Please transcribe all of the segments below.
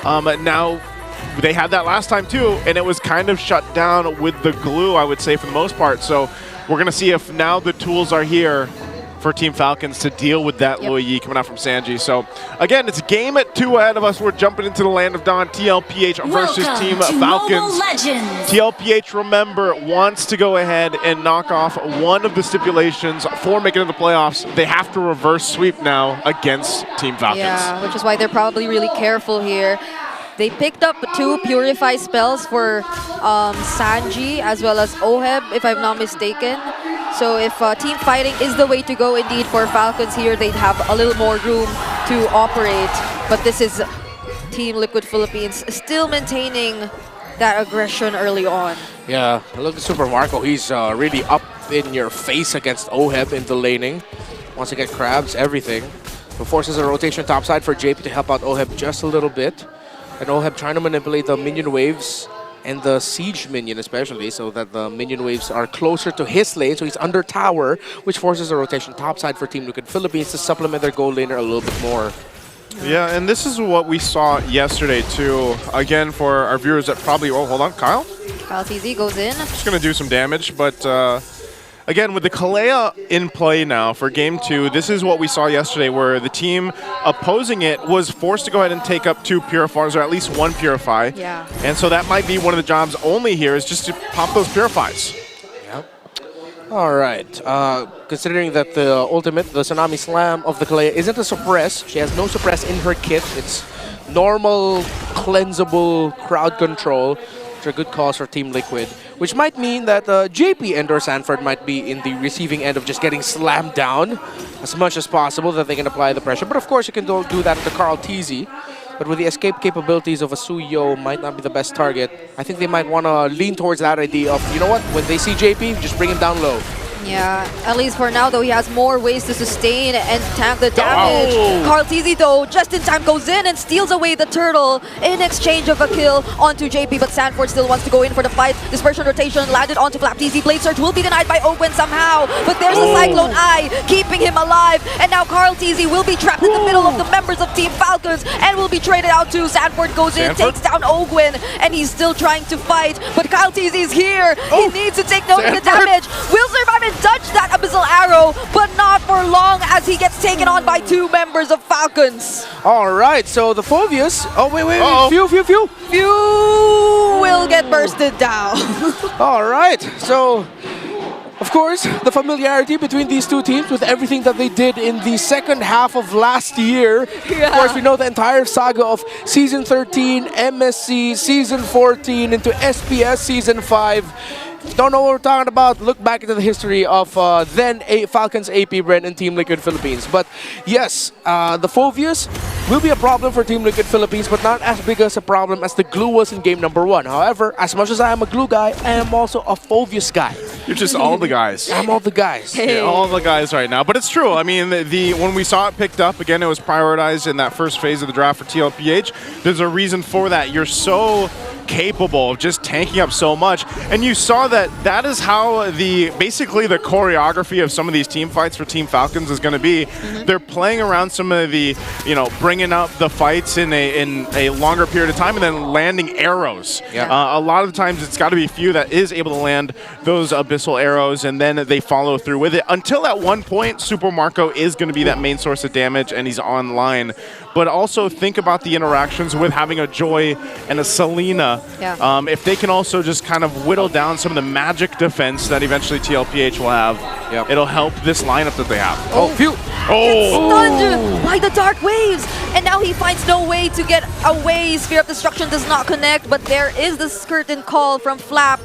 Now, they had that last time too, and it was kind of shut down with the glue, I would say, for the most part. So we're going to see if now the tools are here for Team Falcons to deal with that Luo Yi coming out from Sanji. So again, it's game at 2 ahead of us. We're jumping into the land of Dawn. TLPH versus Team Falcons. TLPH, remember, wants to go ahead and knock off one of the stipulations for making it to the playoffs. They have to reverse sweep now against Team Falcons. Yeah, which is why they're probably really careful here. They picked up 2 Purify spells for Sanji as well as Oheb, if I'm not mistaken. So if team fighting is the way to go indeed for Falcons here, they'd have a little more room to operate. But this is Team Liquid Philippines still maintaining that aggression early on. Yeah, look at Super Marco. He's really up in your face against Oheb in the laning. Wants to get crabs, everything. But forces a rotation topside for JP to help out Oheb just a little bit. And Oheb trying to manipulate the minion waves and the siege minion especially, so that the minion waves are closer to his lane, so he's under tower, which forces a rotation topside for Team Liquid Philippines to supplement their gold laner a little bit more. Yeah, and this is what we saw yesterday too. Again, for our viewers that probably... Oh, hold on, Kyle? Kyle TZ goes in. Just going to do some damage, but... Again, with the Kalea in play now for Game 2, this is what we saw yesterday, where the team opposing it was forced to go ahead and take up 2 Purifiers, or at least 1 Purify. Yeah. And so that might be one of the jobs only here, is just to pop those Purifies. Yep. All right. Considering that the ultimate, the Tsunami Slam of the Kalea, isn't a suppress, she has no suppress in her kit. It's normal, cleansable crowd control. Which are good calls for Team Liquid, which might mean that JP and or Sanford might be in the receiving end of just getting slammed down as much as possible, that they can apply the pressure. But of course, you can do that to Carl TZ. But with the escape capabilities of a Suyo, might not be the best target. I think they might want to lean towards that idea of, you know what, when they see JP, just bring him down low. Yeah, at least for now, though, he has more ways to sustain and tank the damage. Oh. Carl TZ, though, just in time goes in and steals away the turtle in exchange of a kill onto JP, but Sanford still wants to go in for the fight. Dispersion rotation landed onto Flap TZ. Blade Surge will be denied by Ogwen somehow, but there's a Cyclone Eye keeping him alive, and now Carl TZ will be trapped in the middle of the members of Team Falcons and will be traded out too. Sanford goes in, takes down Ogwen, and he's still trying to fight, but Kyle TZ is here. He needs to take note of the damage. Will survive and dodge that Abyssal Arrow, but not for long as he gets taken on by 2 members of Falcons. All right, so the Phobius... Oh, wait. Few will get bursted down. All right, so... Of course, the familiarity between these 2 teams with everything that they did in the second half of last year. Yeah. Of course, we know the entire saga of Season 13, MSC, Season 14, into SPS Season 5. Don't know what we're talking about, look back into the history of then Falcons AP brand and Team Liquid Philippines. But yes, the Phobius will be a problem for Team Liquid Philippines, but not as big as a problem as the glue was in game number 1. However, as much as I am a glue guy, I am also a Phobius guy. You're just all the guys. I'm all the guys. Hey. Yeah, all the guys right now. But it's true. I mean, when we saw it picked up, again, it was prioritized in that first phase of the draft for TLPH. There's a reason for that. You're so capable of just tanking up so much, and you saw that is how basically the choreography of some of these team fights for Team Falcons is going to be. They're playing around some of the, bringing up the fights in a longer period of time and then landing arrows. Yeah. A lot of the times it's got to be few that is able to land those abyssal arrows, and then they follow through with it. Until at one point, Super Marco is going to be that main source of damage and he's online. But also think about the interactions with having a Joy and a Selena. Yeah. If they can also just kind of whittle down some of the magic defense that eventually TLPH will have, it'll help this lineup that they have. Oh, phew! Stunned by the dark waves, and now he finds no way to get away. Sphere of Destruction does not connect, but there is the curtain call from Flap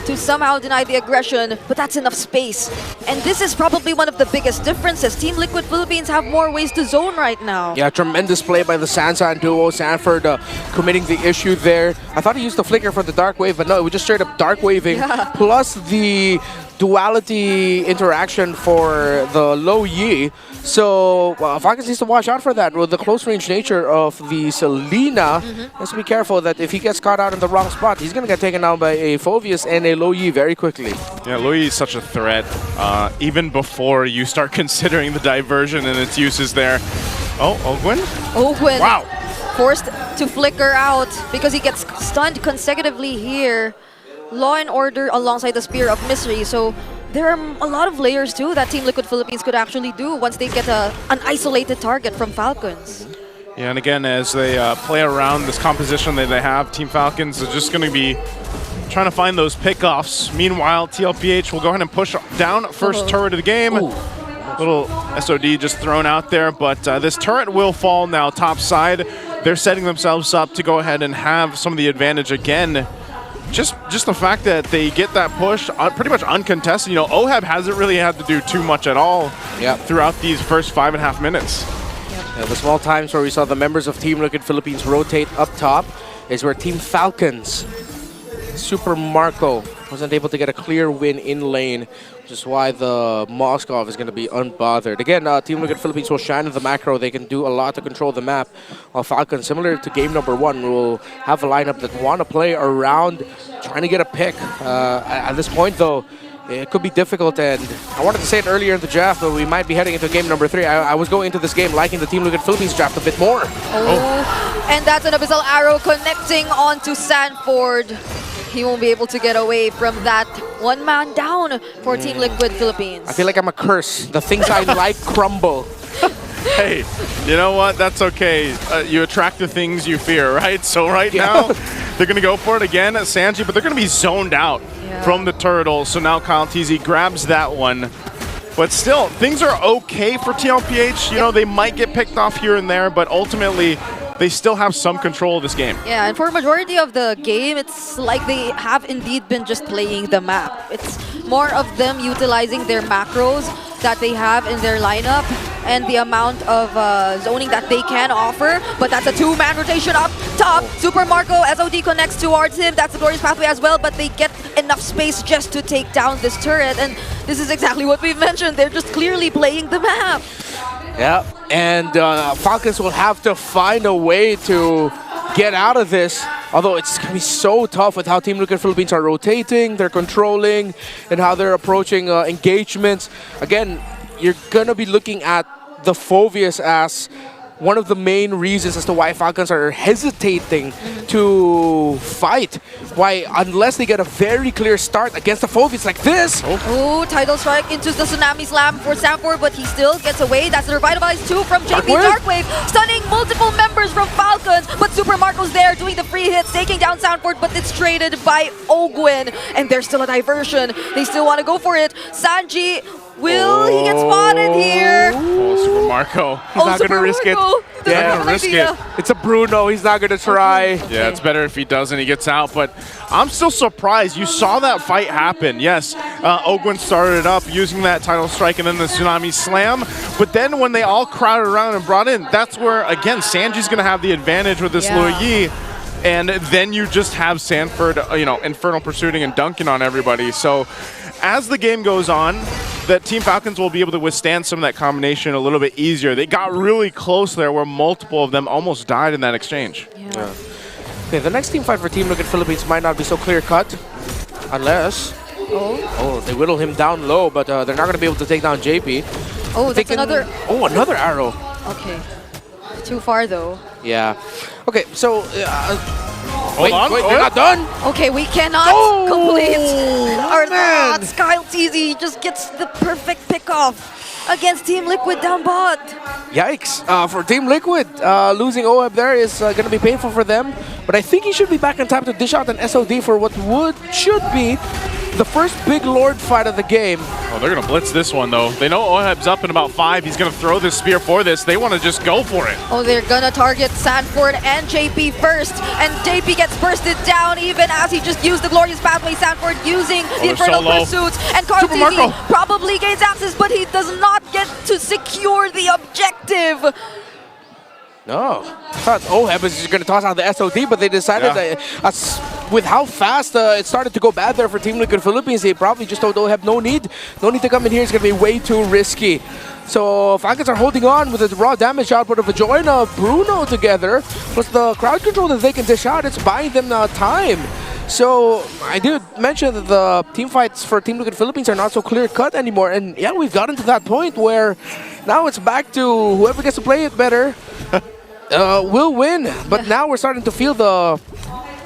to somehow deny the aggression, but that's enough space. And this is probably one of the biggest differences. Team Liquid Philippines have more ways to zone right now. Yeah, tremendous play by the Sansa and duo. Sanford committing the issue there. I thought he used the flicker for the dark wave, but no, it was just straight up dark waving. Yeah. Plus the duality interaction for the Low Yi. So Falcons needs to watch out for that. With the close range nature of the Selena, let's be careful that if he gets caught out in the wrong spot, he's going to get taken down by a Phobius and a Low Yi very quickly. Yeah, Louis is such a threat, even before you start considering the diversion and its uses there. Oh, Ogwen? Ogwen. Wow. forced to flicker out because he gets stunned consecutively here. Law and Order alongside the Spear of Misery. So there are a lot of layers too that Team Liquid Philippines could actually do once they get an isolated target from Falcons. Yeah, and again, as they play around this composition that they have, Team Falcons are just going to be trying to find those pickoffs. Meanwhile, TLPH will go ahead and push down first turret of the game. Ooh. Little SOD just thrown out there, but this turret will fall now top side. They're setting themselves up to go ahead and have some of the advantage again. Just the fact that they get that push pretty much uncontested. You know, OHEB hasn't really had to do too much at all throughout these first 5.5 minutes. Yeah, the small times where we saw the members of Team Liquid Philippines rotate up top is where Team Falcons, Super Marco, wasn't able to get a clear win in lane, which is why the Moskov is going to be unbothered. Again, Team Liquid Philippines will shine in the macro. They can do a lot to control the map. While Falcons, similar to game number 1, will have a lineup that want to play around trying to get a pick. At this point, though, it could be difficult, and I wanted to say it earlier in the draft, but we might be heading into game number 3. I was going into this game liking the Team Liquid Philippines draft a bit more. And that's an Abyssal Arrow connecting onto Sanford. He won't be able to get away from that. One man down for Team Liquid Philippines. I feel like I'm a curse. The things I like crumble. Hey, you know what? That's okay. You attract the things you fear, right? So now, they're going to go for it again at Sanji, but they're going to be zoned out from the turtle. So now Kyle TZ grabs that one. But still, things are okay for TLPH. You know, they might get picked off here and there, but ultimately, they still have some control of this game. Yeah, and for a majority of the game, it's like they have indeed been just playing the map. It's more of them utilizing their macros that they have in their lineup and the amount of zoning that they can offer. But that's a two-man rotation up top. Super Marco, SOD connects towards him. That's the Glorious Pathway as well, but they get enough space just to take down this turret. And this is exactly what we've mentioned. They're just clearly playing the map. Yeah, and Falcons will have to find a way to get out of this. Although it's going to be so tough with how Team Liquid Philippines are rotating, they're controlling, and how they're approaching engagements. Again, you're going to be looking at the Phoveus as one of the main reasons as to why Falcons are hesitating to fight. Why, unless they get a very clear start against the Phoveus like this. Oh, Tidal Strike into the Tsunami Slam for Sanford, but he still gets away. That's the Revitalize 2 from JP Darkwave, stunning multiple members from Falcons, but Super Marco's there doing the free hits, taking down Sanford, but it's traded by Ogwin, and there's still a diversion. They still want to go for it. Sanji, will he get spotted here? Oh, Super Marco. He's not going to risk it. Yeah, risk it. It's a Bruno. He's not going to try. Yeah, it's better if he doesn't. He gets out. But I'm still surprised. You saw that fight happen. Yes, Ogwin started it up using that Tidal Strike and then the Tsunami Slam. But then when they all crowded around and brought in, that's where, again, Sanji's going to have the advantage with this Luyi. And then you just have Sanford, you know, Infernal Pursuing and dunking on everybody. So as the game goes on, that Team Falcons will be able to withstand some of that combination a little bit easier. They got really close there where multiple of them almost died in that exchange. Yeah. Okay, the next team fight for Team Liquid Philippines might not be so clear-cut, unless... Oh, they whittle him down low, but they're not going to be able to take down JP. Oh, that's another... Oh, another arrow. Okay. Too far, though. Yeah. Okay, so... Hold on. Wait, they're not done? Okay, we cannot complete our thoughts. Kyle TZ just gets the perfect pick-off against Team Liquid down bot. Yikes. For Team Liquid, losing OHEB there is going to be painful for them. But I think he should be back in time to dish out an SOD for what should be the first big Lord fight of the game. Oh, they're going to blitz this one, though. They know OHEB's up in about 5. He's going to throw this spear for this. They want to just go for it. Oh, they're going to target Sanford and JP first. And JP gets bursted down even as he just used the Glorious Pathway. Sanford using the Infernal Pursuits. And Carl probably gains access, but he does not get to secure the objective. No. I thought OHEB was going to toss out the SOD, but they decided that with how fast it started to go bad there for Team Liquid Philippines, they probably just told OHEB no need to come in here. It's going to be way too risky. So Falcons are holding on with the raw damage output of a join of Bruno together, plus the crowd control that they can dish out. It's buying them time. So I did mention that the team fights for Team Liquid Philippines are not so clear-cut anymore. And yeah, we've gotten to that point where now it's back to whoever gets to play it better. will win. But now we're starting to feel the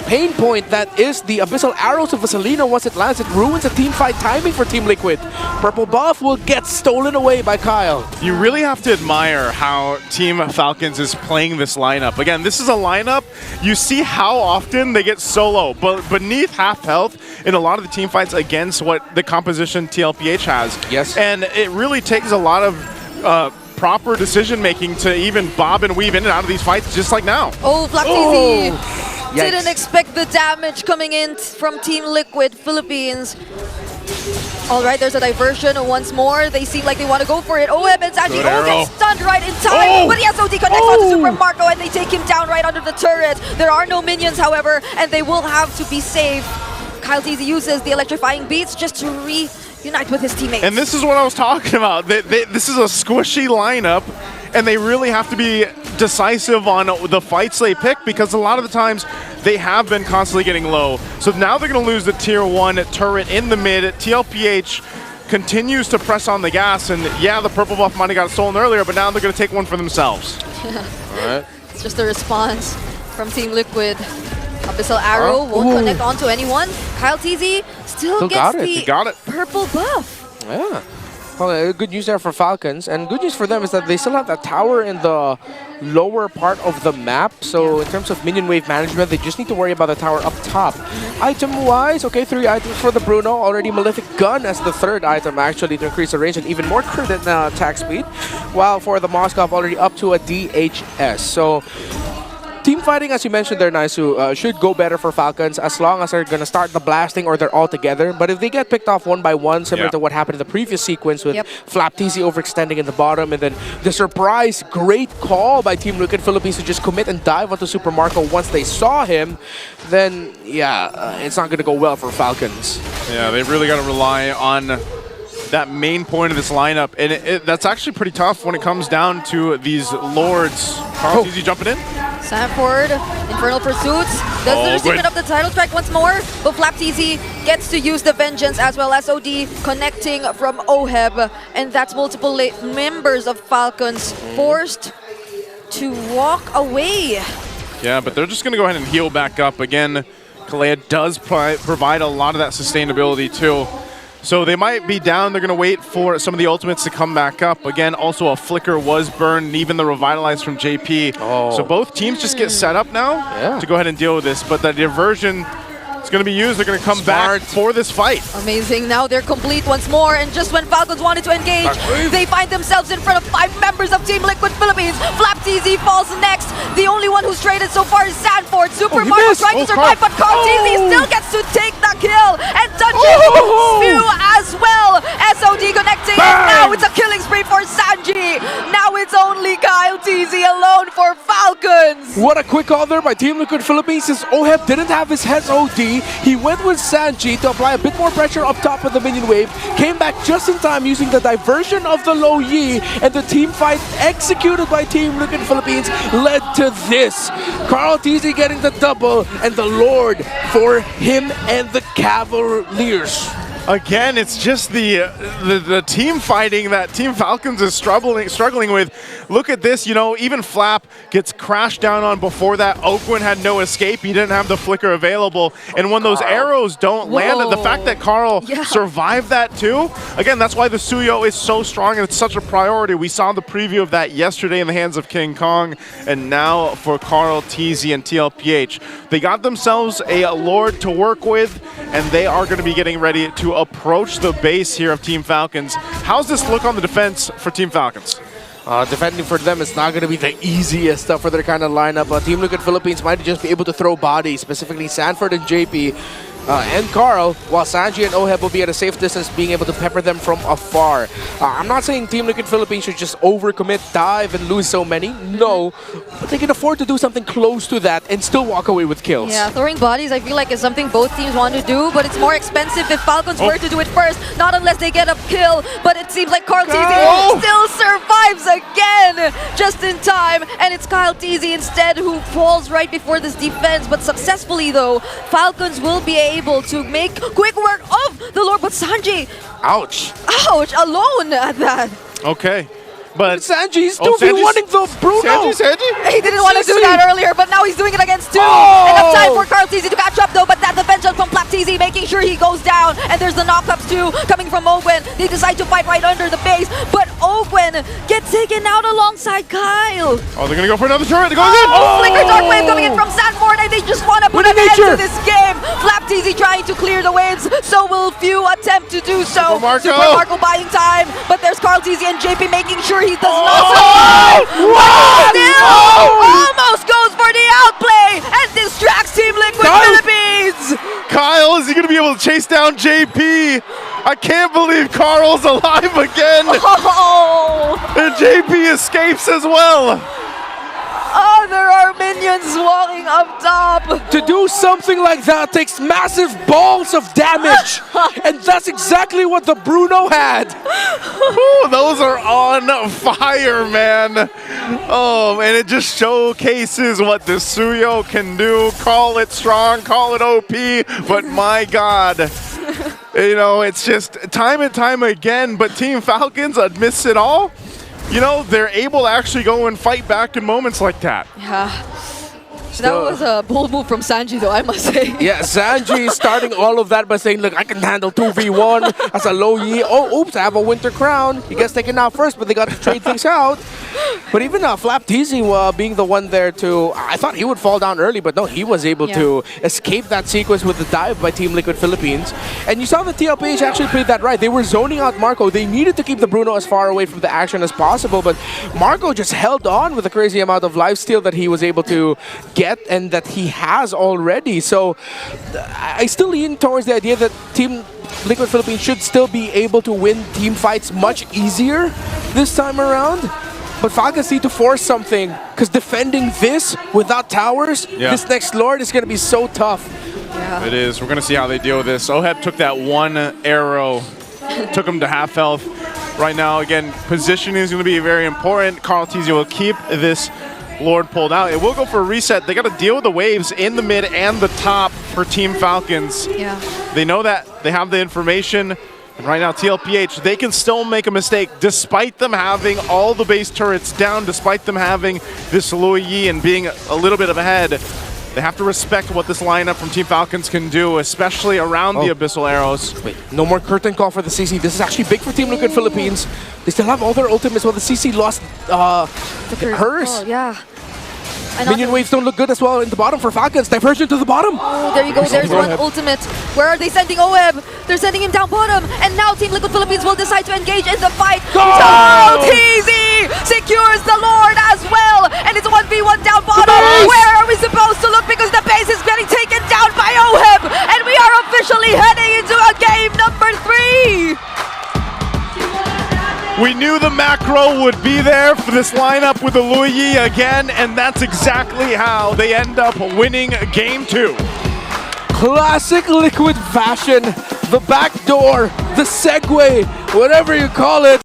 pain point that is the Abyssal Arrows of Vaselina. Once it lands, it ruins the team fight timing for Team Liquid. Purple buff will get stolen away by Kyle. You really have to admire how Team Falcons is playing this lineup. Again, this is a lineup, you see how often they get solo, but beneath half health in a lot of the team fights against what the composition TLPH has. Yes. And it really takes a lot of proper decision making to even bob and weave in and out of these fights, just like now. Oh, Flaptizi didn't expect the damage coming in from Team Liquid Philippines. All right, there's a diversion once more. They seem like they want to go for it. OM and Sanji gets stunned right in time, but the SOD connects onto Super Marco and they take him down right under the turret. There are no minions, however, and they will have to be safe. Kyle TZ uses the electrifying beats just to reunite with his teammates. And this is what I was talking about. This is a squishy lineup, and they really have to be decisive on the fights they pick because a lot of the times they have been constantly getting low. So now they're going to lose the tier 1 turret in the mid. TLPH continues to press on the gas, and yeah, the purple buff might have got stolen earlier, but now they're going to take one for themselves. All right. It's just a response from Team Liquid. Abyssal Arrow won't connect onto anyone. Kyle TZ still gets the purple buff. Yeah. Well, good news there for Falcons, and good news for them is that they still have that tower in the lower part of the map. So in terms of minion wave management, they just need to worry about the tower up top. Item-wise, okay, 3 items for the Bruno. Already Malefic Gun as the 3rd item, actually, to increase the range and even more crit and attack speed. While for the Moskov, already up to a DHS. So team fighting, as you mentioned there, Naisu, should go better for Falcons as long as they're going to start the blasting or they're all together. But if they get picked off one by one, similar to what happened in the previous sequence with Flaptizi overextending in the bottom, and then the surprise great call by Team Liquid Philippines to just commit and dive onto Super Marco once they saw him, then yeah, it's not going to go well for Falcons. Yeah, they've really got to rely on that main point of this lineup, and that's actually pretty tough when it comes down to these lords. Carl TZ jumping in. Sanford, Infernal Pursuits, does the receivement of the title strike once more, but Flaptizi gets to use the Vengeance as well as OD connecting from OHEB, and that's multiple members of Falcons forced to walk away. Yeah, but they're just going to go ahead and heal back up. Again, Kalea does provide a lot of that sustainability too. So they might be down. They're going to wait for some of the ultimates to come back up. Again, also a flicker was burned, and even the revitalize from JP. So both teams just get set up now to go ahead and deal with this. But the diversion is going to be used. They're going to come back for this fight. Amazing. Now they're complete once more. And just when Falcons wanted to engage, they find themselves in front of 5 members of Team Liquid Philippines. Flaptizi falls next. The only one who's traded so far is Sanford. Super Mario trying to survive, but Carl TZ still gets to take the kill. And touches Spew as well. SOD connecting. And now it's a killing spree for Sanji. Now it's only Kyle TZ alone for Falcons. What a quick call there by Team Liquid Philippines, since OHEB didn't have his SOD. He went with Sanji to apply a bit more pressure up top of the minion wave. Came back just in time using the diversion of the low Yi, and the team fight executed by Team Liquid Philippines led to this. Carl TZ getting the double, and the Lord for him and the Cavaliers. Again, it's just the team fighting that Team Falcons is struggling with. Look at this, you know, even Flap gets crashed down on before that. Oakwin had no escape. He didn't have the flicker available. And when those arrows don't land, the fact that Carl survived that too, again, that's why the Suyo is so strong and it's such a priority. We saw the preview of that yesterday in the hands of King Kong, and now for Carl, TZ, and TLPH. They got themselves a Lord to work with, and they are going to be getting ready to approach the base here of Team Falcons. How's this look on the defense for Team Falcons? Defending for them is not going to be the easiest for their kind of lineup. Team Liquid Philippines might just be able to throw bodies, specifically Sanford and JP. And Carl, while Sanji and OHEB will be at a safe distance, being able to pepper them from afar. I'm not saying Team Liquid Philippines should just overcommit, dive, and lose so many. No, but they can afford to do something close to that and still walk away with kills. Yeah, throwing bodies, I feel like, is something both teams want to do, but it's more expensive if Falcons were to do it first, not unless they get a kill. But it seems like Carl TZ still survives again, just in time, and it's Kyle TZ instead who falls right before this defense. But successfully, though, Falcons will be able to make quick work of the Lord, but Sanji, ouch, alone at that. Okay. But Sanji's Oh, 2v1ing the Bruno. Sanji? He didn't want to do Sissy. that earlier, but now he's doing it against two. Oh! Enough time for Carl TZ to catch up though, but that defension from Flap TZ making sure he goes down. And there's the knockups too coming from Ogwen. They decide to fight right under the base, but Ogwen gets taken out alongside Kyle. Oh, they're gonna go for another turret. It goes in. Oh! Flicker Dark Wave coming in from Sanford, and they just want to put an Winning end to nature. this game. Flap TZ trying to clear the waves, so will Few attempt to do so. Super Marco. Super Marco buying time, but there's Carl TZ and JP making sure he does not Oh! survive. What? Still Oh! almost goes for the outplay and distracts Team Liquid Kyle. Philippines. Kyle, is he gonna be able to chase down JP? I can't believe Carl's alive again. Oh, And JP escapes as well. there are minions walking up top. To do something like that takes massive balls of damage. And that's exactly what the Bruno had. Ooh, those are on fire, man. Oh, and it just showcases what the Suyo can do. Call it strong, call it OP, but my God. You know, it's just time and time again, but Team Falcons, amidst it all, you know, they're able to actually go and fight back in moments like that. Yeah. That was a bold move from Sanji, though, I must say. Yeah, Sanji starting all of that by saying, look, I can handle 2v1 as a low Yi. Oh, oops, I have a Winter Crown. He gets taken out first, but they got to trade things out. But even Flap TZ being the one there to, I thought he would fall down early, but no, he was able to escape that sequence with the dive by Team Liquid Philippines. And you saw the TLPH actually played that right. They were zoning out Marco. They needed to keep the Bruno as far away from the action as possible, but Marco just held on with a crazy amount of lifesteal that he was able to get and that he has already. So I still lean towards the idea that Team Liquid Philippines should still be able to win team fights much easier this time around. But Falcons need to force something, because defending this without towers, this next Lord is going to be so tough. Yeah. It is. We're going to see how they deal with this. Oheb took that one arrow, took him to half health. Right now, again, positioning is going to be very important. Carl TZ will keep this Lord pulled out. It will go for a reset. They got to deal with the waves in the mid and the top for Team Falcons. Yeah. They know that. They have the information. And right now, TLPH, they can still make a mistake despite them having all the base turrets down, despite them having this Lui Yi and being a little bit of ahead. They have to respect what this lineup from Team Falcons can do, especially around the Abyssal Arrows. Wait, no more curtain call for the CC. This is actually big for Team Liquid Philippines. They still have all their ultimates while the CC lost hers. Oh, yeah. Minion waves don't look good as well in the bottom for Falcons. Diversion to the bottom. Oh, there you go. There's one ultimate. Where are they sending Oheb? They're sending him down bottom. And now Team Liquid Philippines will decide to engage in the fight. Go! TZ secures the Lord as well. And it's a 1v1 down bottom. Where are we supposed to look? Because the base is getting taken down by Oheb. And we are officially heading into a game number 3. We knew the macro would be there for this lineup with the Lui Yi again, and that's exactly how they end up winning game 2. Classic Liquid fashion. The back door, the segue, whatever you call it.